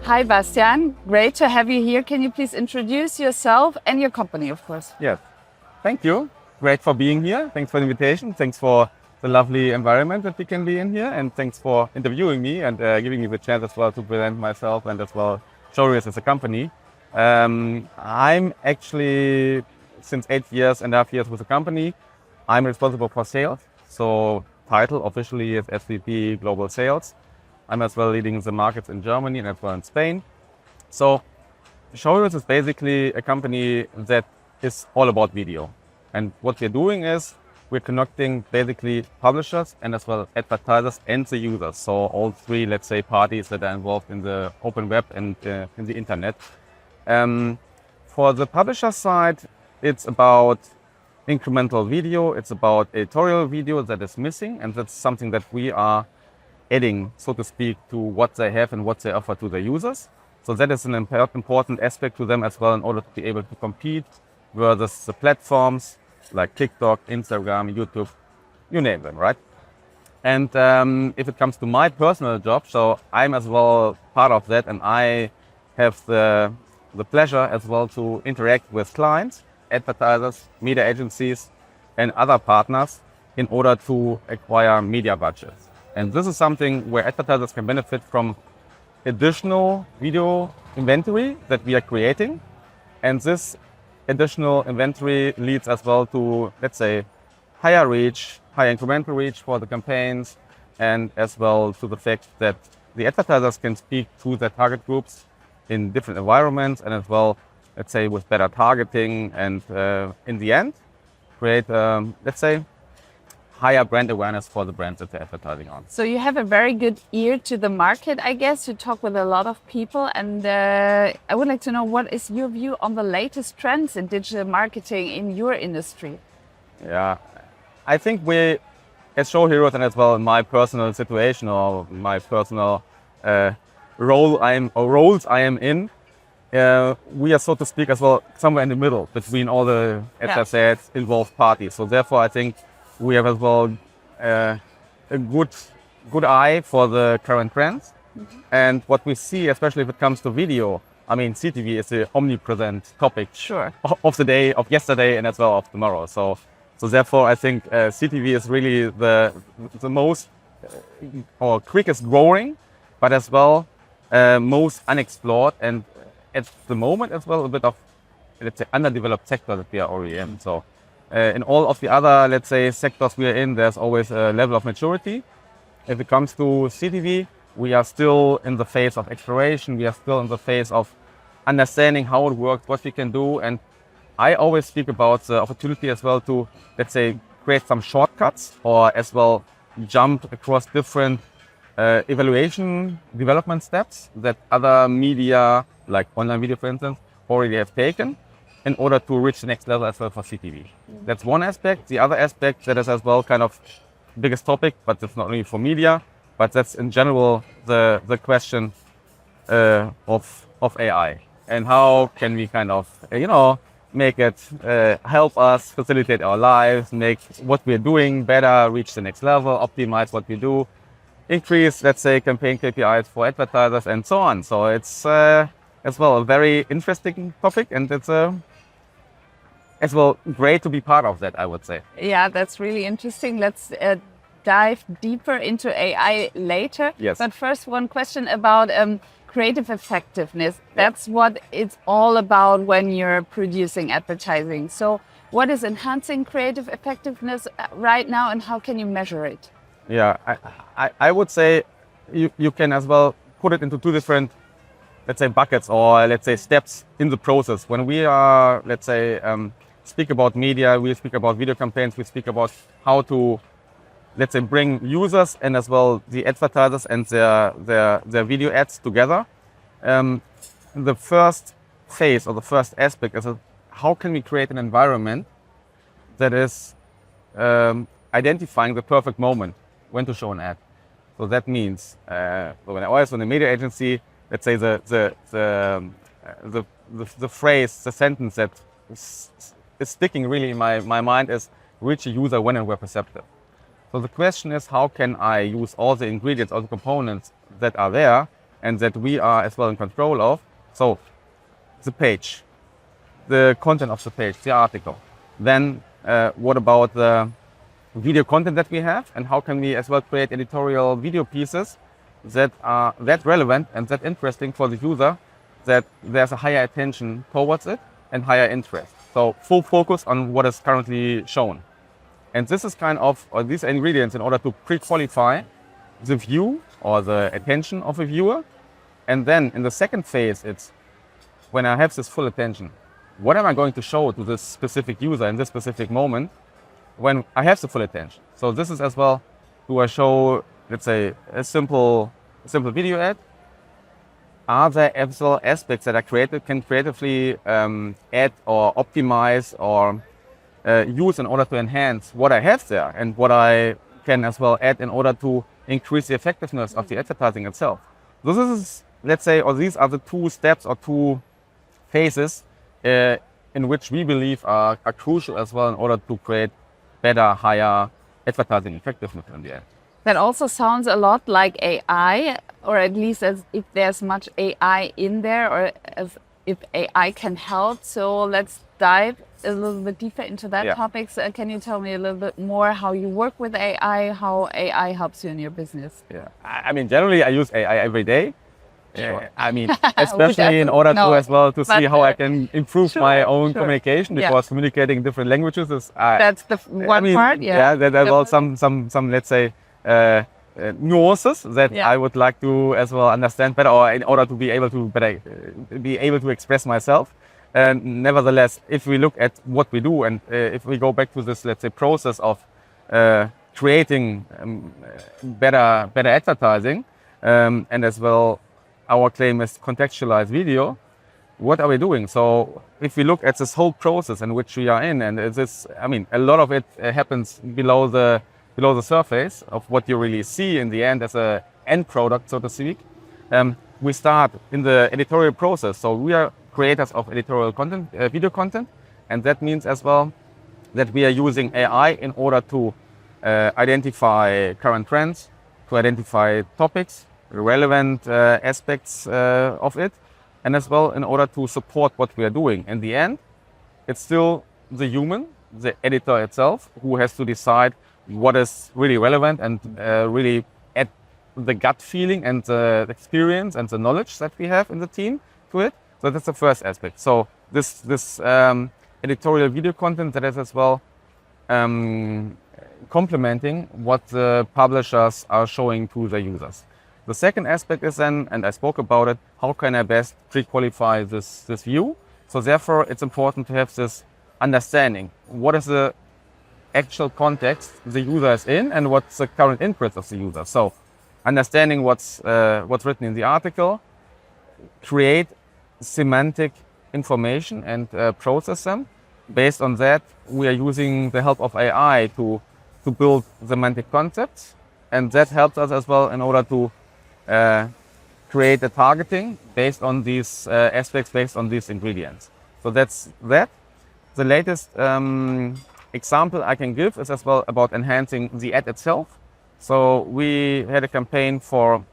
Hi, Bastian. Great to have you here. Can you please introduce yourself and your company, of course? Yes. Thank you. Great for being here. Thanks for the invitation. Thanks for the lovely environment that we can be in here. And thanks for interviewing me and giving me the chance as well to present myself and as well ShowHeroes as a company. I'm actually, since 8.5 years with the company, I'm responsible for sales. So title officially is SVP Global Sales. I'm as well leading the markets in Germany and as well in Spain. So ShowHeroes is basically a company that is all about video. And what we're doing is we're connecting basically publishers and as well advertisers and the users. So all three, let's say, parties that are involved in the open web and in the internet. For the publisher side, it's about incremental video. It's about editorial video that is missing. And that's something that we are adding, so to speak, to what they have and what they offer to the users. So that is an important aspect to them as well in order to be able to compete versus the platforms like TikTok, Instagram, YouTube, you name them, right? And if it comes to my personal job, so I'm as well part of that, and I have the pleasure as well to interact with clients, advertisers, media agencies, and other partners in order to acquire media budgets. And this is something where advertisers can benefit from additional video inventory that we are creating. And this additional inventory leads as well to, let's say, higher reach, higher incremental reach for the campaigns, and as well to the fact that the advertisers can speak to their target groups in different environments and as well, let's say, with better targeting and in the end, create, let's say, higher brand awareness for the brands that they're advertising on. So you have a very good ear to the market, I guess. You talk with a lot of people, and I would like to know, what is your view on the latest trends in digital marketing in your industry? Yeah, I think we, as ShowHeroes and as well in my personal situation or my personal roles I am in, we are, so to speak, as well somewhere in the middle between all the, as I said, involved parties. So therefore, I think we have as well a good eye for the current trends. Mm-hmm. And what we see, especially if it comes to video, I mean, CTV is the omnipresent topic of the day, of yesterday, and as well of tomorrow. So therefore, I think CTV is really the most or quickest growing, but as well most unexplored, and at the moment as well a bit of, let's say, underdeveloped sector that we are already in. So in all of the other, let's say, sectors we are in, there's always a level of maturity. If it comes to CTV, we are still in the phase of exploration. We are still in the phase of understanding how it works, what we can do. And I always speak about the opportunity as well to, let's say, create some shortcuts or as well jump across different evaluation development steps that other media, like online video, for instance, already have taken, in order to reach the next level as well for CTV. That's one aspect. The other aspect that is as well kind of biggest topic, but it's not only for media, but that's in general the question of AI and how can we kind of, make it help us facilitate our lives, make what we're doing better, reach the next level, optimize what we do, increase, let's say, campaign KPIs for advertisers and so on. So it's as well a very interesting topic, and it's as well great to be part of that, I would say. Yeah, that's really interesting. Let's dive deeper into AI later. Yes. But first, one question about creative effectiveness. That's what it's all about when you're producing advertising. So what is enhancing creative effectiveness right now, and how can you measure it? Yeah, I would say you can as well put it into two different, let's say, buckets or let's say steps in the process. When we are, let's say, speak about media, we speak about video campaigns, we speak about how to, let's say, bring users and as well the advertisers and their video ads together. The first phase or the first aspect is how can we create an environment that is identifying the perfect moment when to show an ad. So that means when I was in a media agency, let's say the phrase, the sentence that is sticking really in my mind is reach a user when and where perceptive. So the question is, how can I use all the ingredients, all the components that are there and that we are as well in control of. So the page, the content of the page, the article. Then what about the video content that we have, and how can we as well create editorial video pieces that are that relevant and that interesting for the user, that there's a higher attention towards it and higher interest. So full focus on what is currently shown. And this is kind of, or these ingredients in order to pre-qualify the view or the attention of a viewer. And then in the second phase, it's when I have this full attention, what am I going to show to this specific user in this specific moment when I have the full attention? So this is as well, do I show, let's say, a simple video ad? Are there as well aspects that can creatively add or optimize or use in order to enhance what I have there, and what I can as well add in order to increase the effectiveness of the advertising itself? So this is, let's say, or these are the two steps or two phases in which we believe are crucial as well in order to create better, higher advertising effectiveness in the end. That also sounds a lot like AI, or at least as if there's much AI in there, or as if AI can help. So let's dive a little bit deeper into that topic. So can you tell me a little bit more how you work with AI, how AI helps you in your business? Yeah, I mean, generally I use AI every day. Sure. I mean, especially in order to as well to see how I can improve my own communication, because communicating in different languages is that's the one part. Yeah, there are well some let's say nuances that I would like to as well understand better, or in order to be able to express myself. Nevertheless, if we look at what we do, and if we go back to this, let's say, process of creating better advertising, and as well, our claim is contextualized video. What are we doing? So if we look at this whole process in which we are in, and this, I mean, a lot of it happens below the surface of what you really see in the end as a end product, so to speak. We start in the editorial process. So we are creators of editorial content, video content, and that means as well that we are using AI in order to identify current trends, to identify topics, relevant aspects of it, and as well in order to support what we are doing. In the end, it's still the human, the editor itself, who has to decide what is really relevant and really add the gut feeling and the experience and the knowledge that we have in the team to it. So that's the first aspect. So this editorial video content that is as well complementing what the publishers are showing to their users. The second aspect is then, and I spoke about it, how can I best pre-qualify this view? So therefore, it's important to have this understanding. What is the actual context the user is in, and what's the current interest of the user? So understanding what's written in the article, create semantic information and process them. Based on that, we are using the help of AI to build semantic concepts, and that helps us as well in order to create a targeting based on these aspects, based on these ingredients. So that's that. The latest example I can give is as well about enhancing the ad itself. So we had a campaign for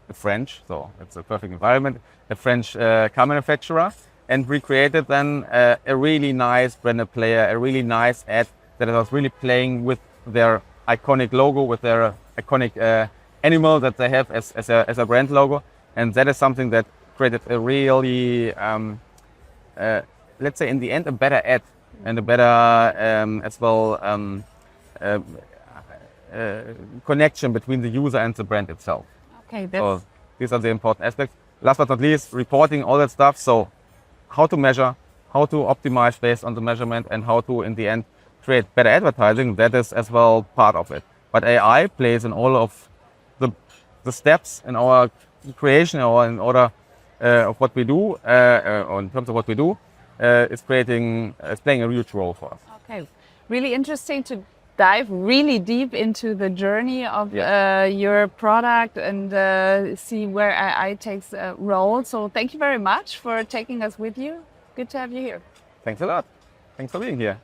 the French, so it's a perfect environment, a French car manufacturer, and we created then a really nice branded player, a really nice ad that was really playing with their iconic logo, with their iconic animal that they have as a brand logo. And that is something that created a really, let's say in the end, a better ad and a better as well connection between the user and the brand itself. Okay, so these are the important aspects. Last but not least, reporting, all that stuff. So how to measure, how to optimize based on the measurement, and how to, in the end, create better advertising. That is as well part of it. But AI plays in all of the steps in our creation, or in order of what we do, or in terms of what we do, is playing a huge role for us. Okay, really interesting to dive really deep into the journey of your product and see where AI takes a role. So thank you very much for taking us with you. Good to have you here. Thanks a lot. Thanks for being here.